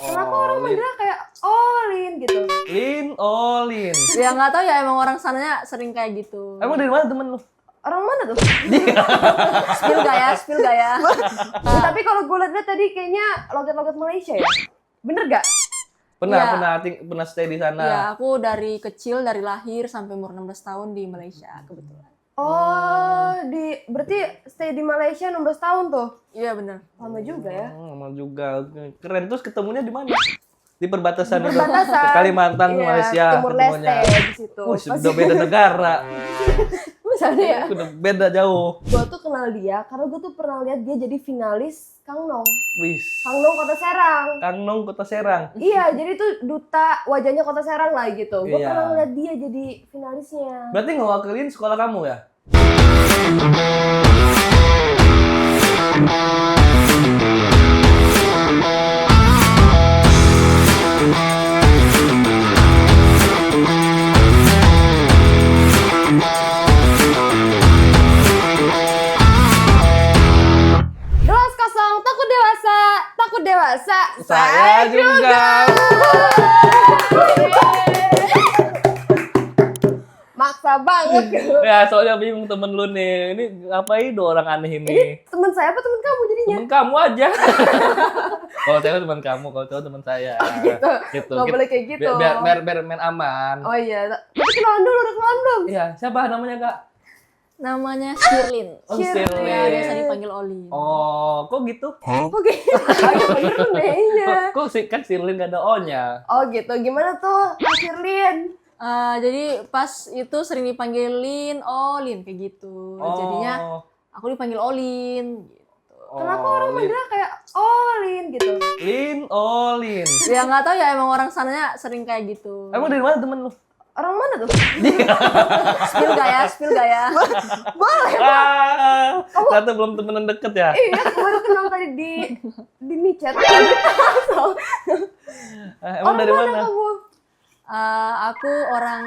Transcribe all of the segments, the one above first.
Kenapa orang manggilnya kayak Olin gitu? Lin, Olin. Ya nggak tahu ya, emang orang sananya sering kayak gitu. Emang dari mana temen lu? Orang mana tuh? Spill gak ya? Spill gak ya? Ya, tapi kalau gue lihat tadi kayaknya logat-logat Malaysia ya. Bener gak? Pernah, Iya. pernah stay di sana. Iya, aku dari kecil, dari lahir sampai umur 16 tahun di Malaysia kebetulan. Oh, berarti stay di Malaysia 16 tahun tuh. Iya benar. Lama juga ya. Lama juga. Keren. Terus ketemunya di mana? Di perbatasan itu. Perbatasan. Ke Kalimantan, Iya, Malaysia. Timur Leste ketemunya. di situ. Wih, udah beda negara. Misalnya ya. Udah beda jauh. Gue tuh kenal dia karena gue tuh pernah lihat dia jadi finalis Kang Nong. Wis. Kang Nong Kota Serang. Kang Nong Kota Serang. Iya, jadi tuh duta wajahnya Kota Serang lah gitu. Gue Iya. pernah ngeliat dia jadi finalisnya. Berarti ngewakilin sekolah kamu ya? Gelas kosong, takut dewasa, takut dewasa. Saya juga. Maksa banget. Ya, soalnya bingung temen lu nih. Ini ngapain dua orang aneh ini? Temen saya apa temen kamu jadinya? Temen kamu aja. Kalau cewek teman kamu, kalau cowok teman saya. Gitu. Gitu. Nggak boleh kayak gitu. Biar main aman. Oh iya, tapi kenalan dulu, udah kenalan belum? Iya, siapa namanya, Kak? Namanya Shirlin. Oh, Shirlin. Shirlin. Ya, biasa dipanggil Olin. Oh, kok gitu? Oke, agak bener nih. Kok sih kan Shirlin gak ada O-nya? Oh gitu, gimana tuh Kak Shirlin? Jadi pas itu sering dipanggilin Olin kayak gitu. Jadinya aku dipanggil Olin gitu. Kenapa orang manggilnya kayak Olin gitu? Lin, Olin. Ya nggak tahu ya, emang orang sananya sering kayak gitu. Emang dari mana temen lu? Orang mana tuh? Spill gak ya? Spill gak ya? Boleh. Ternyata belum temenan deket ya? Iya, aku baru kenal tadi di micet. Emang dari Mana mana? kamu? Aku orang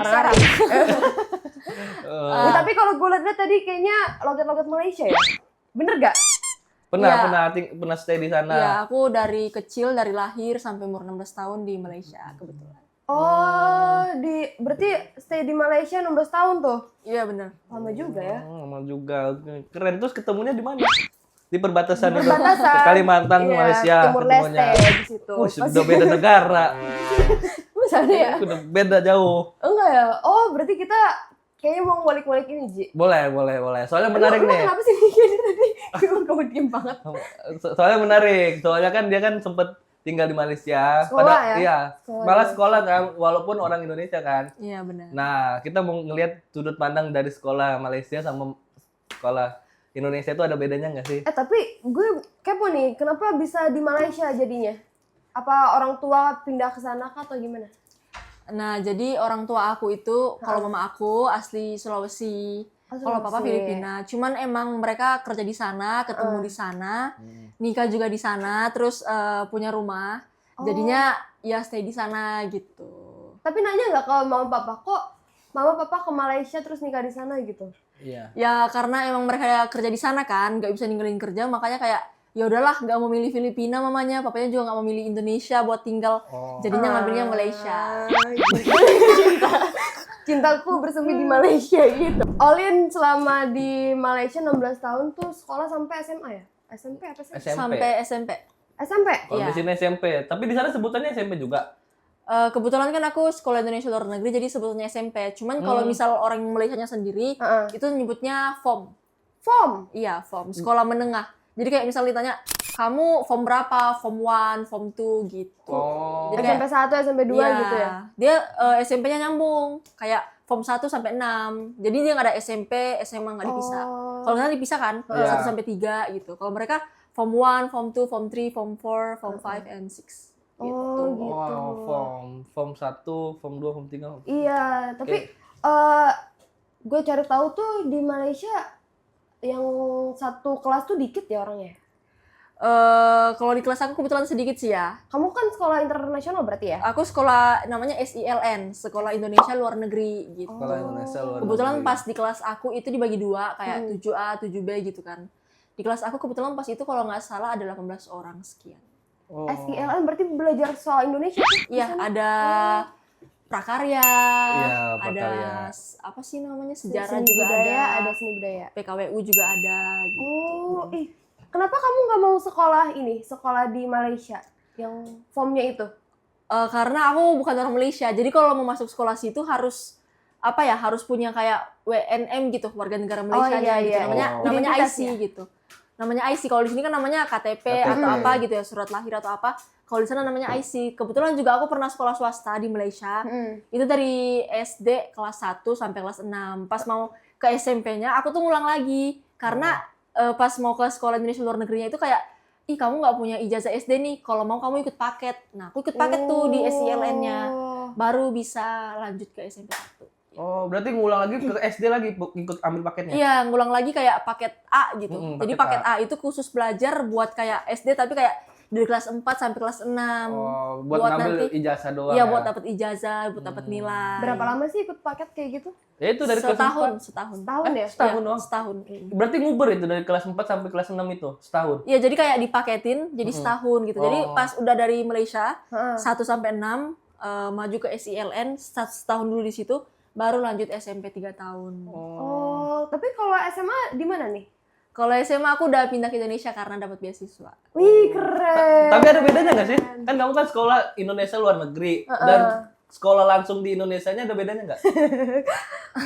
Arab. Eh, Tapi kalau gue lihat tadi kayaknya logat-logat Malaysia ya. Bener gak? Iya. pernah stay di sana. Ya, aku dari kecil, dari lahir sampai umur 16 tahun di Malaysia kebetulan. Oh, berarti stay di Malaysia 16 tahun tuh. Iya benar. Lama juga ya. Lama juga. Keren. Terus ketemunya di mana? Di perbatasan itu. Perbatasan. Ke Kalimantan, Iya, Malaysia. Timur Leste ketemunya. di situ. Wih, udah beda negara. Misalnya ya. Udah beda jauh. Enggak ya? Oh, berarti kita kayaknya mau balik-balik ini, Ji. Boleh. Soalnya menarik Emang nih. kenapa sih mikirnya tadi? Kamu diem banget. Soalnya menarik. Soalnya kan dia kan sempet tinggal di Malaysia. Sekolah ya? Iya. Sekolah Malah ya. sekolah kan, walaupun orang Indonesia kan. Iya benar. Nah, kita mau ngelihat sudut pandang dari sekolah Malaysia sama sekolah Indonesia itu ada bedanya nggak sih? Tapi gue kepo nih, kenapa bisa di Malaysia jadinya? Apa orang tua pindah ke sana kah atau gimana? Nah, jadi orang tua aku itu, kalau mama aku asli Sulawesi, kalau papa Sulawesi. Filipina. Cuman emang mereka kerja di sana, ketemu di sana, nikah juga di sana, terus punya rumah. Jadinya ya stay di sana gitu. Tapi nanya nggak ke mama papa, kok mama papa ke Malaysia terus nikah di sana gitu? Iya. Ya karena emang mereka kerja di sana kan, nggak bisa ninggalin kerja, makanya kayak ya udahlah, nggak mau milih Filipina mamanya, papanya juga nggak mau milih Indonesia buat tinggal, jadinya ngambilnya Malaysia. Cintaku bersemi di Malaysia gitu. Olin selama di Malaysia 16 tahun tuh sekolah sampai SMA ya? SMP apa sih? SMP. Sampai SMP. SMP? Kalau Iya. di sini SMP, tapi di sana sebutannya SMP juga. Kebetulan kan aku sekolah Indonesia luar negeri, jadi sebetulnya SMP. Cuman kalau misal orang Malaysianya sendiri, itu nyebutnya FOM. FOM? Iya, FOM. Sekolah menengah. Jadi kayak misal ditanya, kamu FOM berapa? FOM 1, FOM 2 gitu. Oh. Jadi SMP 1, SMP 2 iya, gitu ya? Dia SMP-nya nyambung. Kayak FOM 1 sampai 6. Jadi dia nggak ada SMP, SMA nggak dipisah. Kalau nggak dipisah kan, Iya. 1 sampai 3 gitu. Kalau mereka FOM 1, FOM 2, FOM 3, FOM 4, FOM 5, and 6. Gitu. Oh gitu. Wow, form 1, form 2, form 3. Iya, tapi gue cari tahu tuh di Malaysia yang satu kelas tuh dikit ya orangnya. Kalau di kelas aku kebetulan sedikit sih ya. Kamu kan sekolah internasional berarti ya? Aku sekolah namanya SILN, Sekolah Indonesia Luar Negeri gitu. Sekolah Indonesia luar Kebetulan negeri. pas di kelas aku itu dibagi dua, kayak 7A, 7B gitu kan. Di kelas aku kebetulan pas itu kalau nggak salah ada 18 orang sekian. Oh. SILN berarti belajar soal Indonesia tuh? di Iya, sana? ada prakarya, Iya, ada prakarya. apa sih namanya, sejarah Seni juga budaya, ada, ada seni budaya. PKWU juga ada gitu. Oh, kenapa kamu nggak mau sekolah di Malaysia yang formnya itu? Karena aku bukan orang Malaysia, jadi kalau mau masuk sekolah situ harus apa ya, harus punya kayak WNM gitu, warga negara Malaysia iya, gitu. iya. Namanya Identitas IC ya? gitu. Namanya IC. Kalau di sini kan namanya KTP atau apa gitu ya, surat lahir atau apa. Kalau di sana namanya IC. Kebetulan juga aku pernah sekolah swasta di Malaysia. Itu dari SD kelas 1 sampai kelas 6. Pas mau ke SMP-nya aku tuh ngulang lagi karena pas mau ke sekolah Indonesia luar negerinya itu kayak, ih kamu nggak punya ijazah SD nih, kalau mau kamu ikut paket. Nah aku ikut paket tuh di SILN-nya, baru bisa lanjut ke SMP 1. Oh, berarti ngulang lagi ke SD lagi ikut ambil paketnya? Iya, ngulang lagi kayak paket A gitu. Jadi paket paket A itu khusus belajar buat kayak SD tapi kayak dari kelas 4 sampai kelas 6. Oh, buat ngambil ijazah doang. Iya, ya? buat dapat ijazah, buat dapat nilai. Berapa lama sih ikut paket kayak gitu? Ya itu dari kelas 4. Setahun. Setahun ya? Setahun Iya, doang. setahun. Berarti nguber itu dari kelas 4 sampai kelas 6 itu, setahun. Iya, jadi kayak dipaketin jadi setahun gitu. Jadi Oh. pas udah dari Malaysia Heeh. 1 sampai 6 maju ke SILN setahun dulu di situ, baru lanjut SMP 3 tahun. Oh, tapi kalau SMA di mana nih? Kalau SMA aku udah pindah ke Indonesia karena dapat beasiswa. Wih, keren. Tapi ada bedanya nggak sih? Kan kamu kan sekolah Indonesia luar negeri dan sekolah langsung di Indonesianya ada bedanya nggak?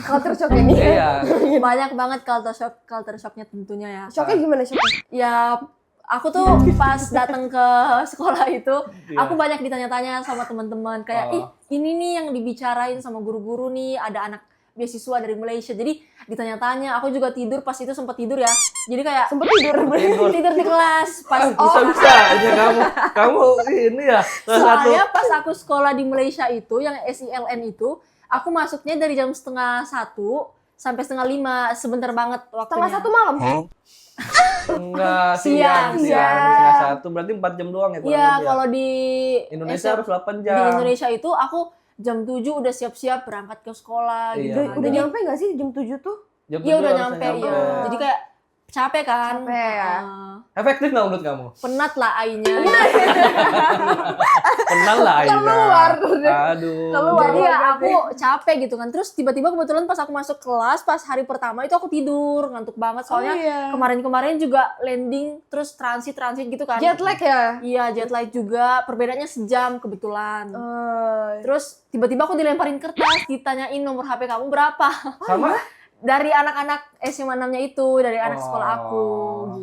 Culture shock ini. Iya. Banyak banget culture shock-nya tentunya ya. Shocknya gimana shocknya? Ya aku tuh pas datang ke sekolah itu, aku banyak ditanya-tanya sama teman-teman kayak, ih ini nih yang dibicarain sama guru-guru nih, ada anak beasiswa dari Malaysia. Jadi ditanya-tanya, aku juga tidur pas itu sempat tidur ya. Jadi kayak Sempet tidur. tidur di kelas pas Bisa aja kamu ini ya salah satu. soalnya pas aku sekolah di Malaysia itu yang SILN itu, aku masuknya dari jam 12:30 sampai 4:30, sebentar banget waktunya. 1:30 malam. Enggak, Siang. setengah 1 berarti 4 jam doang ya kurang Iya, lebih ya? kalau di Indonesia harus 8 di jam. Indonesia itu aku jam 7 udah siap-siap berangkat ke sekolah gitu. Iya. Udah nyampe nggak sih jam 7 tuh? Jam Iya 7 udah harusnya nyampe ya. Jadi kayak capek kan? Capek ya. Efektif nggak menurut kamu? Penat lah ainya. Kenal lah Aida. Keluar. Aduh. Keluar. Jadi ya aku capek gitu kan. Terus tiba-tiba kebetulan pas aku masuk kelas pas hari pertama itu aku tidur, ngantuk banget soalnya kemarin-kemarin juga landing terus transit gitu kan. Jet lag ya? Iya, jet lag juga. Perbedaannya sejam kebetulan. Terus tiba-tiba aku dilemparin kertas, ditanyain nomor HP kamu berapa. Sama? Dari anak-anak SMA 6-nya itu, dari anak sekolah aku.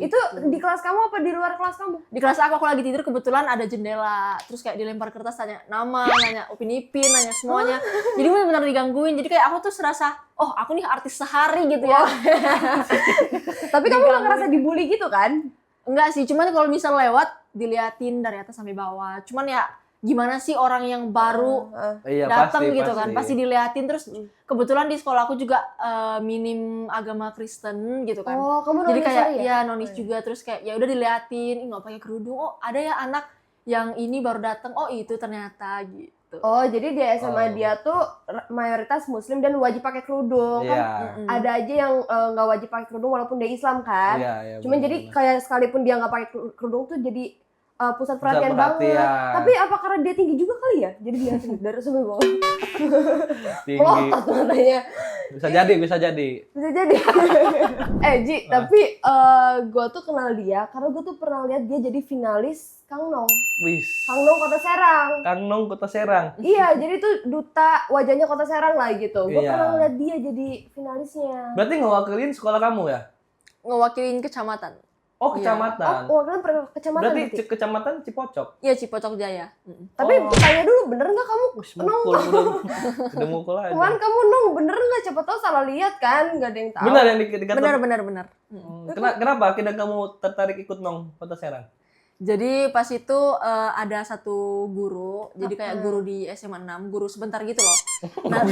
Gitu. Itu di kelas kamu apa di luar kelas kamu? Di kelas aku lagi tidur, kebetulan ada jendela. Terus kayak dilempar kertas, tanya nama, nanya Upin Ipin, nanya semuanya. Jadi benar-benar digangguin. Jadi kayak aku tuh serasa, oh aku nih artis sehari gitu ya. Tapi kamu nggak ngerasa dibully gitu kan? Enggak sih, cuman kalau misal lewat, diliatin dari atas sampai bawah. Cuman ya gimana sih orang yang baru Iya, datang gitu kan, pasti diliatin. Terus kebetulan di sekolah aku juga minim agama Kristen gitu kan. Oh, kamu jadi nonis kayak ya? ya nonis juga. Terus kayak ya udah diliatin, ih nggak pakai kerudung. Oh ada ya anak yang ini baru datang. Oh itu ternyata gitu. Oh, jadi di SMA dia tuh mayoritas Muslim dan wajib pakai kerudung. Iya. Kan ada aja yang nggak wajib pakai kerudung walaupun dia Islam kan. Iya, Cuman jadi kayak sekalipun dia nggak pakai kerudung tuh jadi pusat perhatian banget. perhatian. Tapi apa karena dia tinggi juga kali ya? Jadi dia dari sampai bawah. tinggi. Pelotot matanya. Bisa jadi. Bisa jadi. Ji, tapi gue tuh kenal dia karena gue tuh pernah lihat dia jadi finalis Kang Nong. Wis. Kang Nong Kota Serang. Kang Nong Kota Serang. Iya, jadi tuh duta wajahnya Kota Serang lah gitu. Gue Iya. pernah lihat dia jadi finalisnya. Berarti ngewakilin sekolah kamu ya? Ngewakilin kecamatan. Oh, kecamatan. Oh, kan pernah kecamatan Berarti kecamatan Cipocok. Iya Cipocok Jaya. Tapi tanya dulu, bener nggak kamu Nong? Udah mukul aja. Kemarin kamu Nong, bener nggak? Siapa tahu salah lihat kan, nggak ada yang tahu. Benar yang dikatakan. Benar. Kenapa akhirnya kamu tertarik ikut Nong Kota Serang? Jadi pas itu ada satu guru, jadi kayak guru di SMA 6, guru sebentar gitu loh. Nah,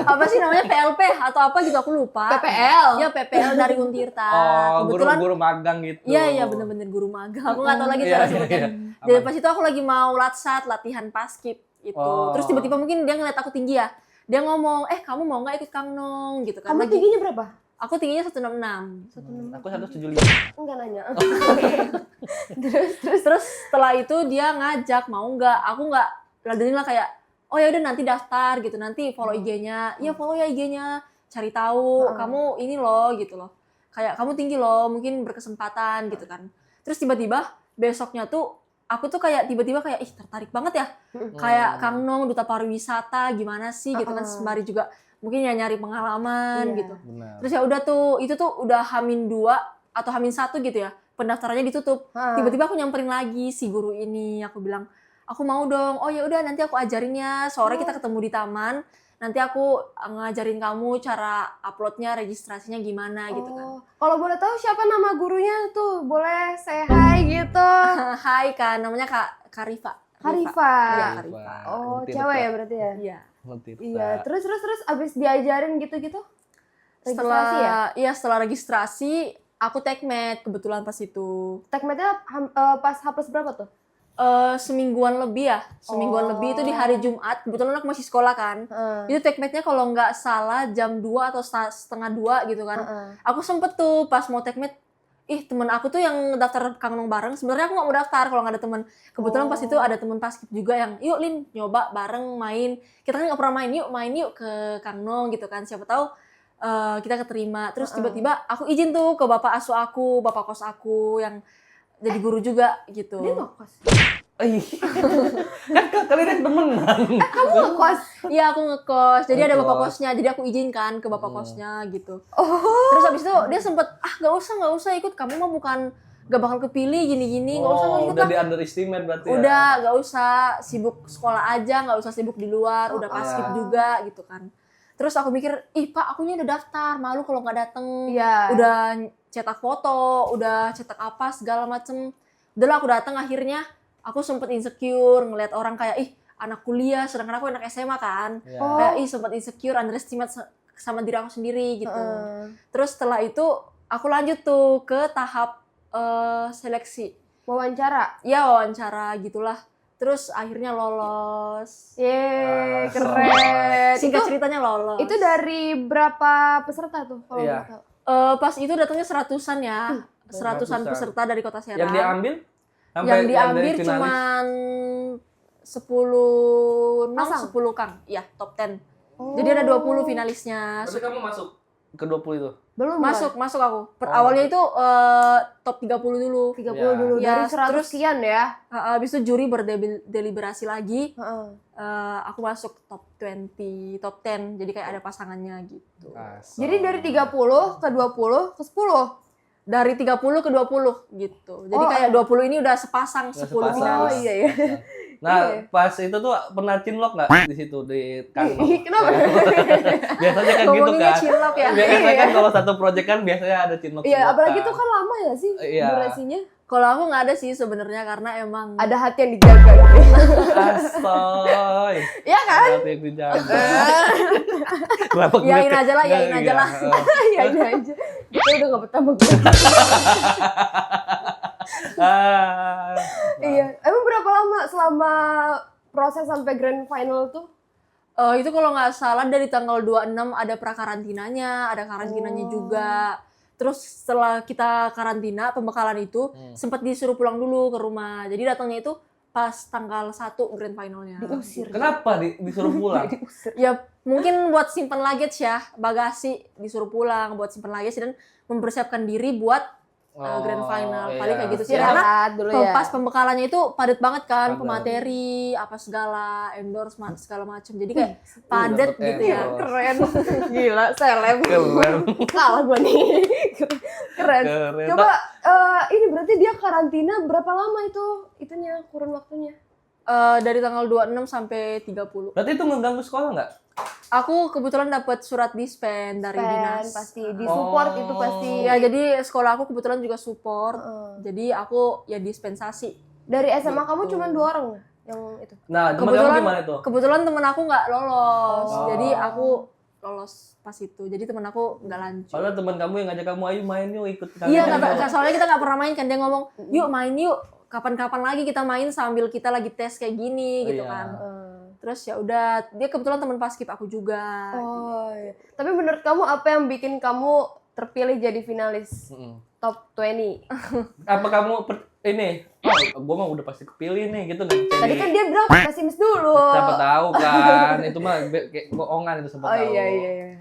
apa sih namanya PLP atau apa gitu aku lupa. PPL. Ya PPL dari Untirta. Oh, Kebetulan guru magang gitu. Iya bener-bener guru magang. Aku nggak tahu lagi cara sebutnya. Jadi pas itu aku lagi mau latihan paskib itu. Terus tiba-tiba mungkin dia ngeliat aku tinggi ya. Dia ngomong, kamu mau nggak ikut Kang Nong gitu kan? Kamu tingginya berapa? Aku tingginya 166. Aku 175. Enggak nanya. Terus setelah itu dia ngajak mau nggak, aku nggak ladenin lah kayak oh ya udah nanti daftar gitu, nanti follow IG-nya, iya follow ya IG-nya, cari tahu kamu ini loh gitu loh, kayak kamu tinggi loh mungkin berkesempatan gitu kan. Terus tiba-tiba besoknya tuh aku tuh kayak tiba-tiba kayak ih tertarik banget ya, kayak Kang Nong duta pariwisata gimana sih gitu kan, sembari juga mungkin ya nyari pengalaman Iya. gitu. Benar. Terus ya udah tuh itu tuh udah H-2 atau H-1 gitu ya, pendaftarannya ditutup. Tiba-tiba aku nyamperin lagi si guru ini, aku bilang aku mau dong. Oh ya udah nanti aku ajarin ya, sore kita ketemu di taman, nanti aku ngajarin kamu cara uploadnya, registrasinya gimana gitu kan. Kalau boleh tahu siapa nama gurunya tuh, boleh say hi gitu. Hai kan, namanya Kak Rifa. Harifa. Iya, Kak Rifa. Oh, Ngerti, cewek Rita. ya berarti ya? Iya. Ngerti, Rita. Iya, terus abis diajarin gitu-gitu? Registrasi ya? Setelah registrasi aku tekmed kebetulan pas itu. Tekmednya pas H+ berapa tuh? Semingguan lebih ya, lebih itu di hari Jumat, kebetulan aku masih sekolah kan. Itu tekmednya kalau nggak salah jam 2 atau setengah 2 gitu kan. Aku sempet tuh pas mau tekmed, temen aku tuh yang daftar Kang Nong bareng, sebenarnya aku nggak mau daftar kalau nggak ada temen. Kebetulan pas itu ada temen paskib juga yang, yuk Lin nyoba bareng main, kita kan nggak pernah main yuk ke Kang Nong gitu kan, siapa tahu kita keterima. Terus tiba-tiba aku izin tuh ke bapak asuh aku, bapak kos aku yang jadi guru juga gitu. Dia ngekos? Kan kalian kan temenan. Kamu ngekos? Iya aku ngekos, jadi ada bapak Ngekos. kosnya, jadi aku izinkan ke bapak kosnya gitu. Terus habis itu dia sempet, nggak usah ikut, kamu mah bukan gak bakal kepilih gini-gini, nggak usah ikut Udah lah. di underestimate berarti ya. Udah nggak usah sibuk sekolah aja, nggak usah sibuk di luar, udah paskib juga gitu kan. Terus aku mikir, pak akunya udah daftar, malu kalau nggak dateng. Iya. Udah cetak foto, udah cetak apa segala macem. Udahlah aku datang akhirnya, aku sempet insecure ngeliat orang kayak anak kuliah, sedangkan aku anak SMA kan. Iya. Kayak sempet insecure, underestimate sama diri aku sendiri gitu. Terus setelah itu aku lanjut tuh ke tahap seleksi. Wawancara? Ya wawancara gitulah. Terus akhirnya lolos. Yeay, Asal. keren. Singkat ceritanya lolos. Itu dari berapa peserta tuh kalau Iya. boleh tahu? Pas itu datangnya 100-an ya. 100-an 100-an. peserta dari Kota Serang. Yang diambil? Yang diambil dari finalis? cuman 10 Nong, Pasang? 10 Kang. Iya, top 10. Jadi ada 20 finalisnya. Berarti kamu masuk ke 20 itu? Belum Masuk aku. Oh, Awalnya itu top 30 dulu. 30 Ya. dulu Ya, dari 100 terus- sekian ya. Habis itu juri berdeliberasi lagi. Heeh. Aku masuk top 20, top 10. Jadi kayak ada pasangannya gitu. Asal. Jadi dari 30 ke 20 ke 10. Dari 30 ke 20 gitu. Jadi Oh, kayak 20 ini udah sepasang, Udah 10 sepasang. finalis. Oh iya ya. Nah, Iya. pas itu tuh pernah cinlok nggak di situ di kantor? Kenapa? Biasanya kan gitu Ngomonginnya kan. cinlok ya. Biasanya kan kalau satu project kan biasanya ada cinlok. Iya, apalagi itu kan lama ya sih Iya. durasinya. Kalau aku nggak ada sih sebenarnya karena emang Ada hati yang dijaga gitu. Asoy. Iya kan? Hati yang dijaga. Kenapa gue Yain aja lah, Iya, yain aja lah. Iya aja. Kita udah gak betah sama gue. Iya. Emang berapa lama selama proses sampai grand final tuh? Itu kalau nggak salah dari tanggal 26 ada prakarantinanya, ada karantinanya juga. Terus setelah kita karantina, pembekalan itu sempat disuruh pulang dulu ke rumah. Jadi datangnya itu pas tanggal 1 grand finalnya. Diusir. Kenapa disuruh pulang? Ya mungkin buat simpan luggage ya, bagasi disuruh pulang buat simpan luggage dan mempersiapkan diri buat grand final. iya. Paling kayak gitu sih. Istirahat Karena dulu ya. pas pembekalannya itu padat banget kan, Padat. pemateri, apa segala, endorsement segala macam. Jadi kayak padat dapet gitu ya. endorse. Keren. Gila, seleb. Keren. Kalah gue nih. Keren. Keren. Coba ini berarti dia karantina berapa lama itu? Itunya kurun waktunya. Dari tanggal 26 sampai 30. Berarti itu ngeganggu sekolah nggak? Aku kebetulan dapat surat dispen dari dinas. Pasti di support itu pasti. Ya jadi sekolah aku kebetulan juga support. Heeh. Jadi aku ya dispensasi. Dari SMA kamu Gitu. cuma 2 orang yang itu. Nah, teman kamu gimana itu? Kebetulan temen aku nggak lolos. Oh. Jadi aku lolos pas itu. Jadi temen aku nggak lanjut. Padahal teman kamu yang ngajak kamu, ayo main yuk ikut kalian. Iya, soalnya kita nggak pernah main kan. Dia ngomong, yuk main yuk. Kapan-kapan lagi kita main sambil kita lagi tes kayak gini gitu Iya. kan. Terus ya udah, dia kebetulan teman paskib aku juga. Oh iya. Tapi menurut kamu apa yang bikin kamu terpilih jadi finalis top 20. Apa kamu ini? Oh, gue mah udah pasti kepilih nih gitu nih. Tadi kan dia bilang pesimis dulu. Siapa tahu kan, itu mah kayak bohongan itu siapa Oh tahu. iya.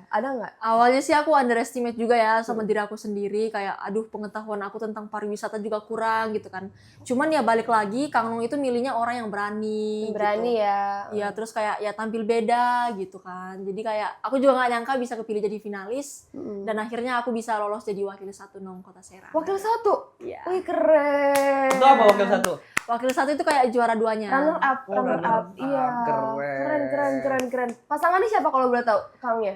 Ada nggak? Awalnya sih aku underestimate juga ya sama diri aku sendiri, kayak aduh pengetahuan aku tentang pariwisata juga kurang gitu kan. Cuman ya balik lagi Kang Nung itu milihnya orang yang berani. Berani gitu. ya. Iya, terus kayak ya tampil beda gitu kan. Jadi kayak aku juga nggak nyangka bisa kepilih jadi finalis dan akhirnya aku bisa lolos jadi wakil 1 Nong Kota Serang. Wakil 1. Iya. Wih keren. Itu apa wakil 1? Wakil 1 itu kayak juara 2-nya. Runner up. Iya. Keren. Pasangannya siapa kalau boleh tahu, Kangnya?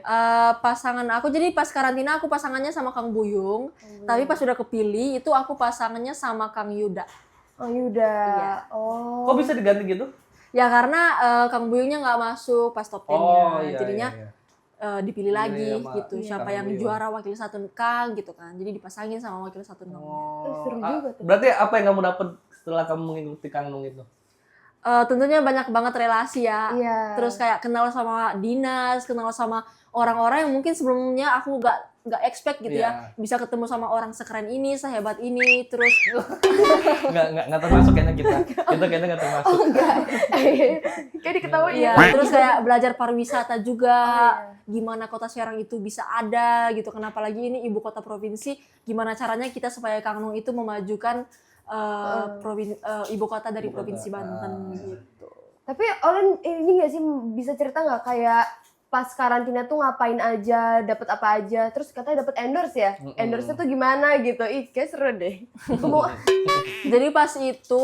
Pasangan aku, jadi pas karantina aku pasangannya sama Kang Buyung, tapi pas sudah kepilih itu aku pasangannya sama Kang Yuda. Oh Yuda. Iya. Oh. Kok bisa diganti gitu? Ya karena Kang Buyungnya nggak masuk pas top 10-nya, Oh iya. jadinya iya. Dipilih lagi Iya, sama gitu. Siapa Kang yang Buyung. juara wakil 1 Kang gitu kan. Jadi dipasangin sama wakil 1 Nong. Seru juga tuh. Berarti apa yang kamu dapat setelah kamu mengikuti Kang Nung itu? Tentunya banyak banget relasi ya. Iya. Terus kayak kenal sama dinas, kenal sama orang-orang yang mungkin sebelumnya aku nggak expect gitu ya, bisa ketemu sama orang sekeren ini, sehebat ini, terus nggak termasuk kayaknya kita kayaknya nggak termasuk. Kayak diketahui ya, ya. terus kayak belajar pariwisata juga, Oh, gimana kota Serang itu bisa ada gitu, kenapa lagi ini ibu kota provinsi, gimana caranya kita supaya Kang Nung itu memajukan ibu kota dari provinsi Banten gitu. Tapi Olen ini nggak sih bisa cerita nggak kayak pas karantina tuh ngapain aja, dapat apa aja, terus katanya dapat endorse ya? Endorse-nya tuh gimana gitu? Ih, kayak seru deh. Mau Jadi pas itu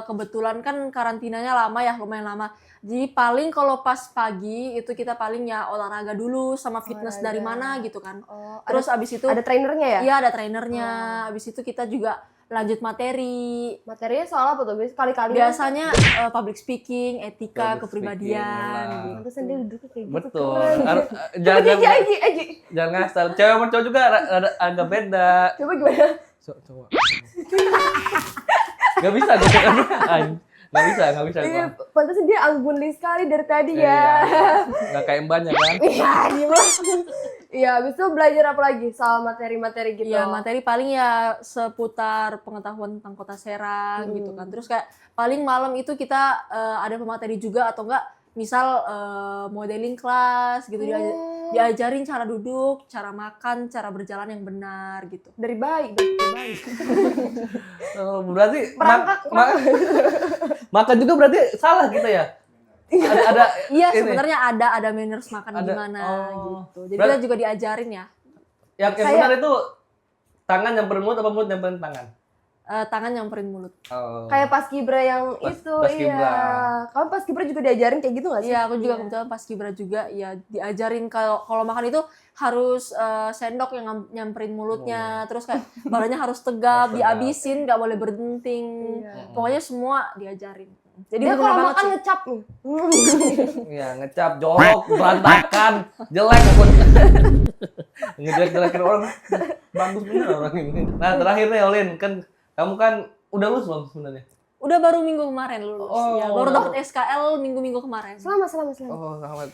kebetulan kan karantinanya lama ya, lumayan lama. Jadi paling kalau pas pagi itu kita paling ya olahraga dulu sama fitness dari mana gitu kan. Terus abis itu ada trainernya ya? Iya ada trainernya. Abis itu kita juga lanjut materi. Materinya soal apa tuh? Kali-kali Biasanya public speaking, etika, Public kepribadian. speaking, Gitu. Pantesan dia duduknya kayak gitu. Betul. Keren. Jangan Aji. jangan ngasal. Cewek sama cowok juga ada agak beda. Coba gimana? Coba. Gak bisa gitu kan? Gak bisa Iya, gua. pantesan dia anggun sekali dari tadi Iya, ya. Gak kayak mbaknya kan? Iya, gimana? Iya, habis itu belajar apa lagi soal materi-materi gitu? Iya, materi paling ya seputar pengetahuan tentang kota Serang gitu kan. Terus kayak paling malam itu kita ada pemateri juga atau enggak misal modeling kelas gitu, diajarin cara duduk, cara makan, cara berjalan yang benar gitu. Dari bayi. Berarti Merangkak. makan juga berarti salah kita ya? Ada Iya, ini. sebenarnya ada manners makan Ada. gimana Oh. gitu. Jadi Berat- kita juga diajarin ya. Yang benar itu tangan nyamperin mulut apa mulut nyamperin tangan? Tangan nyamperin mulut. Oh. Kayak pas Kibra yang itu, Paskibra. iya. Kamu pas Kibra juga diajarin kayak gitu nggak sih? Iya, aku juga kebetulan pas Kibra juga ya diajarin kalau makan itu harus sendok yang nyamperin mulutnya, terus kayak balanya harus tegap, dihabisin, nggak boleh berdenting. Iya. Pokoknya semua diajarin. Jadi Dia bener kalau banget makan sih. ngecap nih. Iya, ngecap, jorok, berantakan, jelek pun. Ngejelek-jelekin orang. Bagus bener orang ini. Nah, terakhir nih Olin, kan kamu kan udah lulus belum sebenarnya? Udah baru minggu kemarin lulus. Oh. Ya, baru dapat SKL minggu-minggu kemarin. Selamat. Oh, selamat.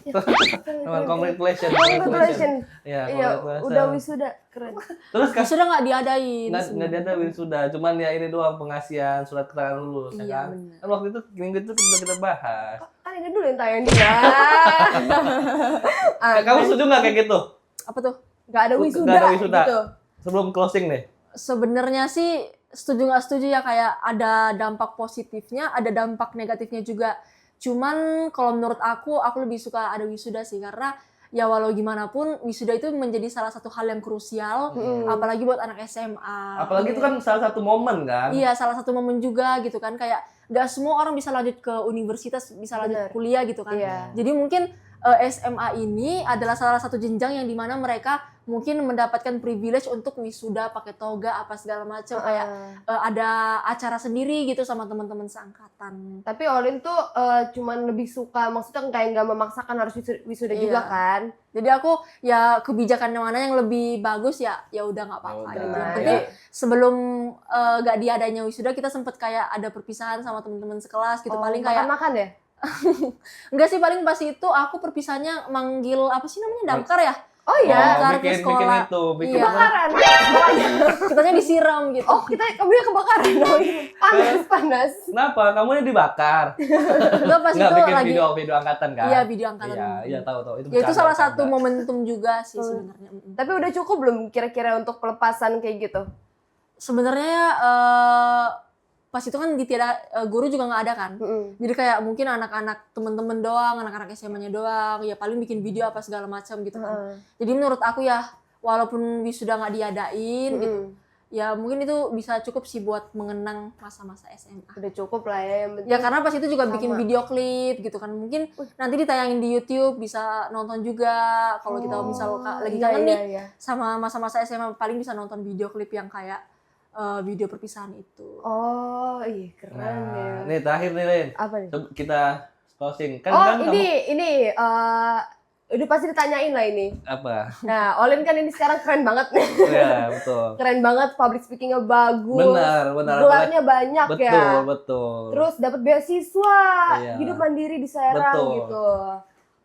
Keren. Congratulations. Congratulations. Iya, Iya, congratulations. udah wisuda. Keren. Terus kan Sudah nggak diadain. nggak ada wisuda, cuman ya ini doang pengasihan surat keterangan lulus ya Iya, kan. bener. Kan waktu itu minggu itu kita bahas. Kan ini dulu yang tayang dia. Kamu setuju nggak kayak gitu? Apa tuh? Gak ada wisuda. Nggak ada wisuda. Gitu. Sebelum closing nih. Sebenarnya sih setuju nggak setuju ya, kayak ada dampak positifnya, ada dampak negatifnya juga. Cuman kalau menurut aku lebih suka ada wisuda sih, karena ya walau gimana pun wisuda itu menjadi salah satu hal yang krusial, apalagi buat anak SMA. Apalagi itu kan salah satu momen kan. Iya, salah satu momen juga gitu kan, kayak nggak semua orang bisa lanjut ke universitas, bisa lanjut Bener. kuliah gitu kan. Iya. Jadi mungkin SMA ini adalah salah satu jenjang yang dimana mereka mungkin mendapatkan privilege untuk wisuda pakai toga apa segala macam, kayak ada acara sendiri gitu sama teman-teman seangkatan. Tapi Olin tuh cuman lebih suka, maksudnya kayak nggak memaksakan harus wisuda Iya. juga kan? Jadi aku ya kebijakan mana yang lebih bagus ya udah nggak apa-apa. Ya Gitu. udah, Yang ya. penting sebelum nggak diadanya wisuda kita sempet kayak ada perpisahan sama teman-teman sekelas gitu, paling kayak makan ya? enggak sih, paling pas itu aku perpisahannya manggil apa sih namanya, damkar ya. Oh iya, Bongkar ke bikin sekolah. bikin Iya. kebakaran. Kitanya disiram gitu. Oh, kamu yang kebakaran. Oh, panas. Kenapa? Kamu ini dibakar? Enggak, pas Nggak itu bikin lagi video angkatan kan? Iya, video angkatan. Iya tahu. Ya itu salah satu bercanda. momentum juga sih sebenarnya. Tapi udah cukup belum kira-kira untuk pelepasan kayak gitu? Sebenarnya pas itu kan di tiada guru juga nggak ada kan. Jadi kayak mungkin anak-anak temen-temen doang, anak-anak SMA-nya doang, ya paling bikin video apa segala macam gitu kan. Jadi menurut aku ya, walaupun wisuda nggak diadain gitu, ya mungkin itu bisa cukup sih buat mengenang masa-masa SMA. Udah cukup lah ya. Yang penting. Ya karena pas itu juga bikin video klip gitu kan. Mungkin nanti ditayangin di YouTube, bisa nonton juga. Kalau kita misal lagi kangen nih sama masa-masa SMA, paling bisa nonton video klip yang kayak video perpisahan itu. Oh, iya keren ya. Nih terakhir nih Lin. Apa nih? Coba kita closing. Kan ini udah pasti ditanyain lah ini. apa? Nah, Olin kan ini sekarang keren banget nih. Iya, betul. Keren banget, public speaking-nya bagus. Benar. Gelarnya banyak ya. Betul. Terus dapat beasiswa, Iya. hidup mandiri di Serang Betul. gitu.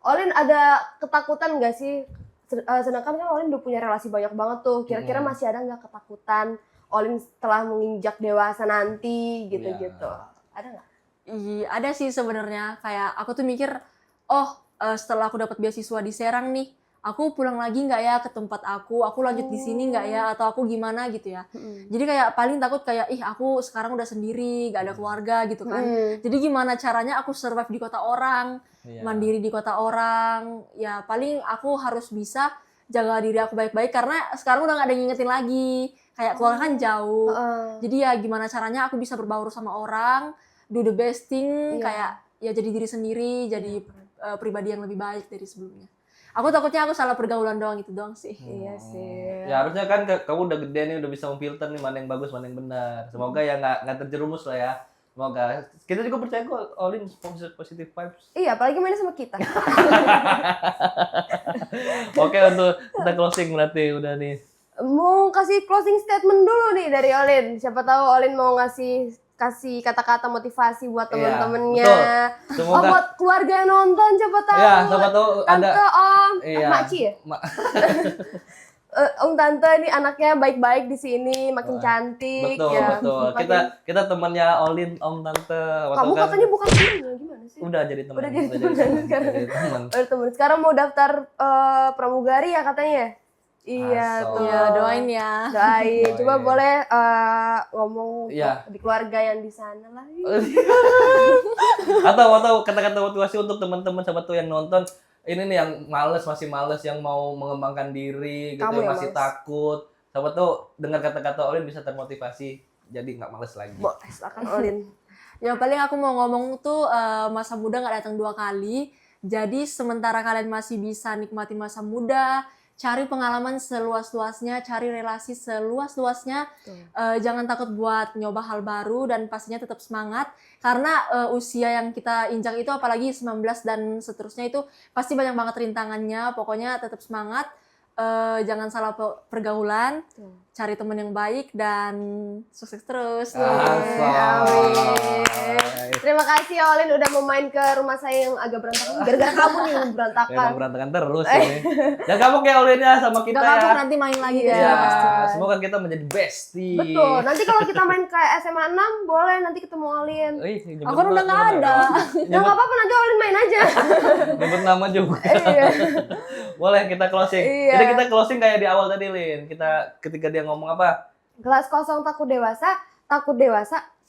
Olin ada ketakutan nggak sih? Sedangkan kan Olin udah punya relasi banyak banget tuh. Kira-kira masih ada nggak ketakutan Olin setelah menginjak dewasa nanti gitu-gitu? Ada nggak? Iya, ada sih sebenarnya. Kayak aku tuh mikir, setelah aku dapat beasiswa di Serang nih, aku pulang lagi nggak ya ke tempat aku lanjut di sini nggak ya, atau aku gimana gitu ya. Jadi kayak paling takut kayak, aku sekarang udah sendiri, nggak ada keluarga gitu kan. Jadi gimana caranya aku survive di kota orang, mandiri di kota orang, ya paling aku harus bisa jaga diri aku baik-baik, karena sekarang udah nggak ada yang ngingetin lagi, kayak keluarga kan jauh. Jadi ya gimana caranya aku bisa berbaur sama orang, do the best thing, kayak ya jadi diri sendiri, jadi pribadi yang lebih baik dari sebelumnya. Aku takutnya aku salah pergaulan doang, itu doang sih. Iya sih. Ya harusnya kan kamu udah gede nih, udah bisa memfilter nih mana yang bagus, mana yang benar. Semoga ya nggak terjerumus lah ya. Semoga. Kita juga percaya kok Olin positive vibes. Iya, apalagi mainnya sama kita. Oke, untuk kita closing berarti udah nih. Mau kasih closing statement dulu nih dari Olin. Siapa tahu Olin mau kasih kata-kata motivasi buat temen-temennya. Betul. Semoga buat keluarga yang nonton, siapa tahu. Iya, siapa tahu Tante, ada Om, iya. Makci ya? Om Tante nih anaknya baik-baik di sini, makin cantik. betul, ya. betul. Kita temannya Olin, Om Tante. Kamu katanya bukan temennya, gimana sih? Udah jadi teman. Udah jadi teman sekarang. Jadi teman. Udah temen. Sekarang mau daftar pramugari ya katanya. Iya Asal. tuh. Ya, doain ya. Doain. Coba Doain. boleh ngomong Iya. di keluarga yang di sana lah. atau kata-kata motivasi untuk teman-teman sahabat tuh yang nonton ini nih, yang masih males, yang mau mengembangkan diri gitu, Kamu yang yang masih males. takut. Sahabat tuh dengar kata-kata Olin bisa termotivasi, jadi nggak males lagi. Boleh, silakan Olin. Yang paling aku mau ngomong tuh masa muda nggak datang 2 kali. Jadi sementara kalian masih bisa nikmati masa muda, cari pengalaman seluas-luasnya, cari relasi seluas-luasnya. Jangan takut buat nyoba hal baru dan pastinya tetap semangat. Karena usia yang kita injak itu apalagi 19 dan seterusnya itu pasti banyak banget rintangannya. Pokoknya tetap semangat. Jangan salah pergaulan, cari teman yang baik dan sukses terus. Amin. Terima kasih ya Olin udah mau main ke rumah saya yang agak berantakan. Gara-gara kamu nih yang berantakan. Emang berantakan terus ini. Jangan kapok ya Olin ya sama kita Gak kapok, ya. nanti main lagi Iya. ya. Ya, semoga kita menjadi bestie. Betul. Nanti kalau kita main ke SMA 6 boleh nanti ketemu Olin. Aku kan udah nggak ada. Ya nggak apa-apa nanti Olin main aja. Nyebut nama juga. Iya. Boleh kita closing. Iya. Jadi kita closing kayak di awal tadi, Lin. Kita ketika dia ngomong apa? Kelas kosong takut dewasa.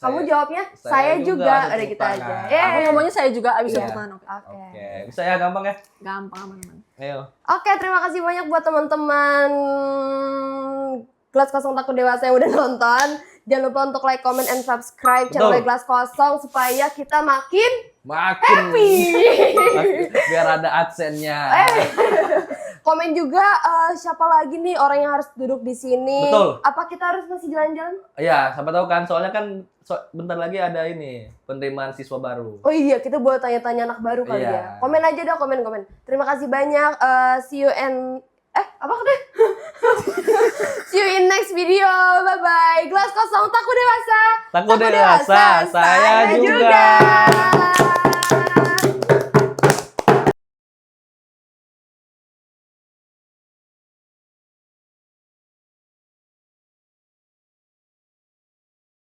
Kamu jawabnya saya saya juga, juga. tepuk Ada kita tangan. aja. Aku ngomongnya saya juga abis Iya. tepuk tangan. Oke. Oke. Oke, bisa ya gampang ya? Gampang aman-aman. Ayo. Oke, terima kasih banyak buat teman-teman Kelas Kosong Takut Dewasa yang udah nonton. Jangan lupa untuk like, comment, and subscribe channel Betul. Kelas Kosong supaya kita makin Makin happy. biar ada adsense-nya. Komen juga siapa lagi nih orang yang harus duduk di sini. Betul. Apa kita harus masih jalan-jalan? Iya, siapa tahu kan, soalnya kan bentar lagi ada ini penerimaan siswa baru. Oh iya, kita boleh tanya-tanya anak baru kali Iya. ya. Komen aja dong, komen. Terima kasih banyak. See you and apa deh? See you in next video. Bye bye. Kelas Kosong Takut Dewasa. Takut dewasa, saya juga.